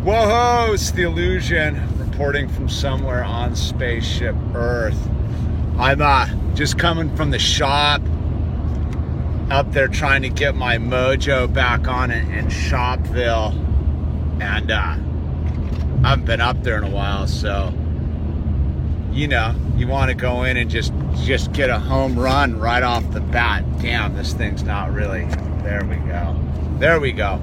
Whoa, it's the Illusion reporting from somewhere on Spaceship Earth. I'm just coming from the shop up there trying to get my mojo back on it in Shopville. And I haven't been up there in a while, so you know, you want to go in and just get a home run right off the bat. Damn, this thing's not really. There we go.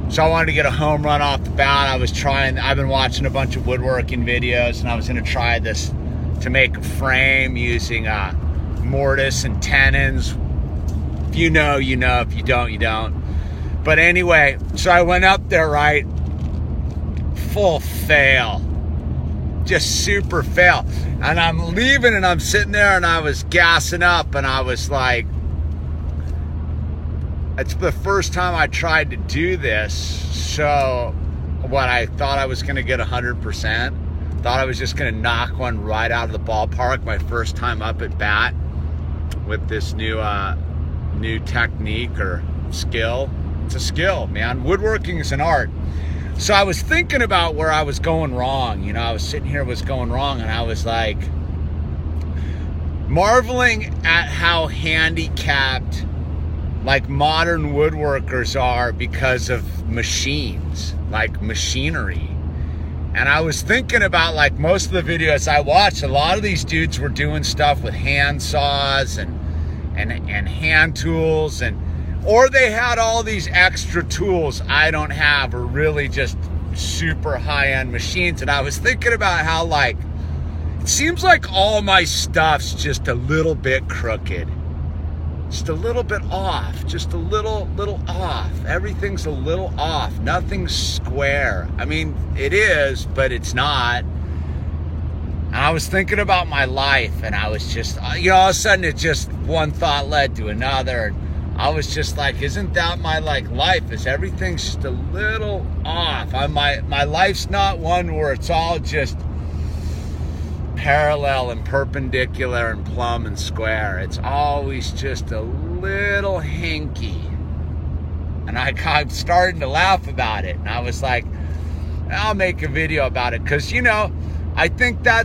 So I wanted to get a home run off the bat. I've been watching a bunch of woodworking videos, and I was going to try this to make a frame using mortise and tenons. If you know, you know. If you don't, you don't. But anyway, so I went up there, right? Full fail. Just super fail. And I'm leaving, and I'm sitting there, and I was gassing up, and I was like, it's the first time I tried to do this, so what I thought I was going to get 100%, thought I was just going to knock one right out of the ballpark my first time up at bat with this new technique or skill. It's a skill, man. Woodworking is an art. So I was thinking about where I was going wrong. You know, I was sitting here, was going wrong, and I was like marveling at how handicapped like modern woodworkers are because of machines, like machinery. And I was thinking about, like, most of the videos I watched, a lot of these dudes were doing stuff with hand saws and hand tools, or they had all these extra tools I don't have, or really just super high-end machines. And I was thinking about how, like, it seems like all my stuff's just a little bit crooked. Just a little bit off, just a little off. Everything's a little off. Nothing's square. I mean, it is, but it's not. And I was thinking about my life, and I was just, you know, all of a sudden it just, one thought led to another. And I was just like, isn't that my, like, life? Is everything's just a little off? My life's not one where it's all just parallel and perpendicular and plumb and square. It's always just a little hinky. And I'm starting to laugh about it. And I was like, I'll make a video about it. Because, you know, I think I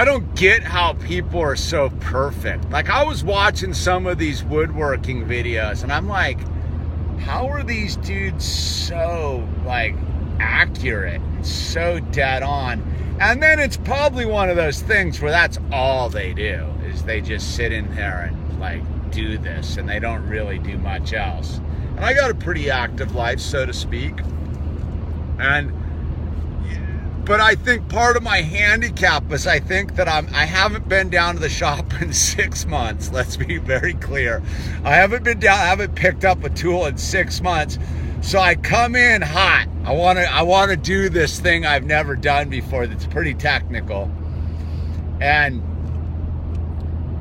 don't get how people are so perfect. Like, I was watching some of these woodworking videos, and I'm like, how are these dudes so, like, accurate, so dead on? And then it's probably one of those things where that's all they do, is they just sit in there and, like, do this, and they don't really do much else. And I got a pretty active life, so to speak. But I think part of my handicap is I think that I haven't been down to the shop in 6 months. Let's be very clear. I haven't picked up a tool in 6 months. So I come in hot. I want to do this thing I've never done before that's pretty technical. And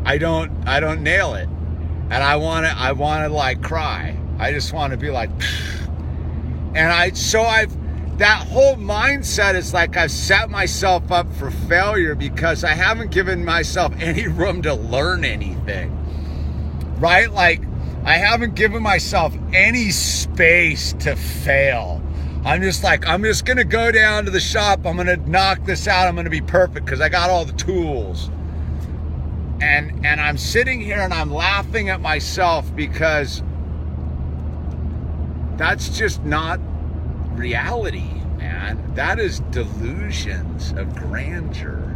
I don't nail it. And I want to like cry. I just want to be like, that whole mindset is like I've set myself up for failure because I haven't given myself any room to learn anything. Right? Like, I haven't given myself any space to fail. I'm just going to go down to the shop. I'm going to knock this out. I'm going to be perfect because I got all the tools. And I'm sitting here and I'm laughing at myself because that's just not reality, man. That is delusions of grandeur.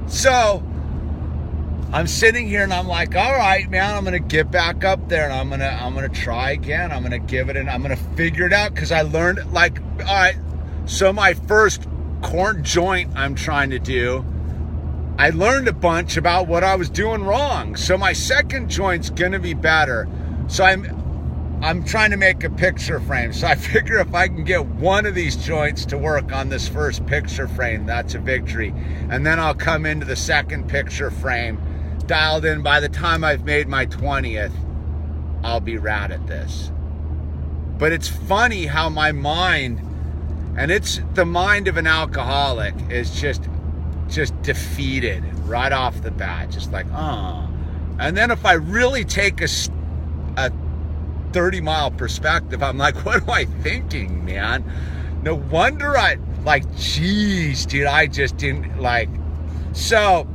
So I'm sitting here and I'm like, all right, man, I'm gonna get back up there and I'm gonna try again. I'm gonna give it and I'm gonna figure it out because I learned, like, all right, so my first corn joint I'm trying to do, I learned a bunch about what I was doing wrong. So my second joint's gonna be better. So I'm trying to make a picture frame. So I figure if I can get one of these joints to work on this first picture frame, that's a victory. And then I'll come into the second picture frame dialed in. By the time I've made my 20th, I'll be rad at this. But it's funny how my mind, and it's the mind of an alcoholic, is just defeated right off the bat. Just like, oh. And then if I really take a 30-mile perspective. I'm like, what am I thinking, man? No wonder geez, dude, I just didn't so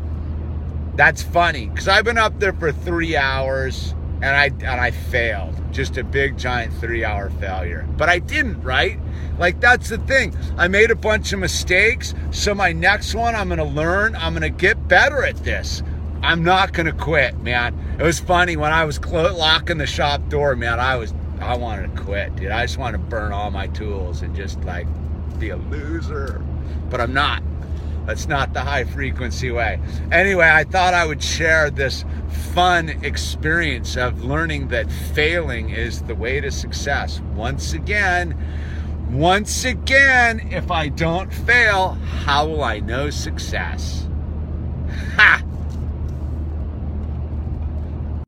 that's funny, because I've been up there for 3 hours and I failed. Just a big giant 3-hour failure. But I didn't, right? Like, that's the thing. I made a bunch of mistakes. So my next one, I'm going to learn. I'm going to get better at this. I'm not going to quit, man. It was funny when I was locking the shop door, man. I wanted to quit, dude. I just wanted to burn all my tools and just be a loser. But I'm not. That's not the high frequency way. Anyway, I thought I would share this fun experience of learning that failing is the way to success. Once again, if I don't fail, how will I know success? Ha!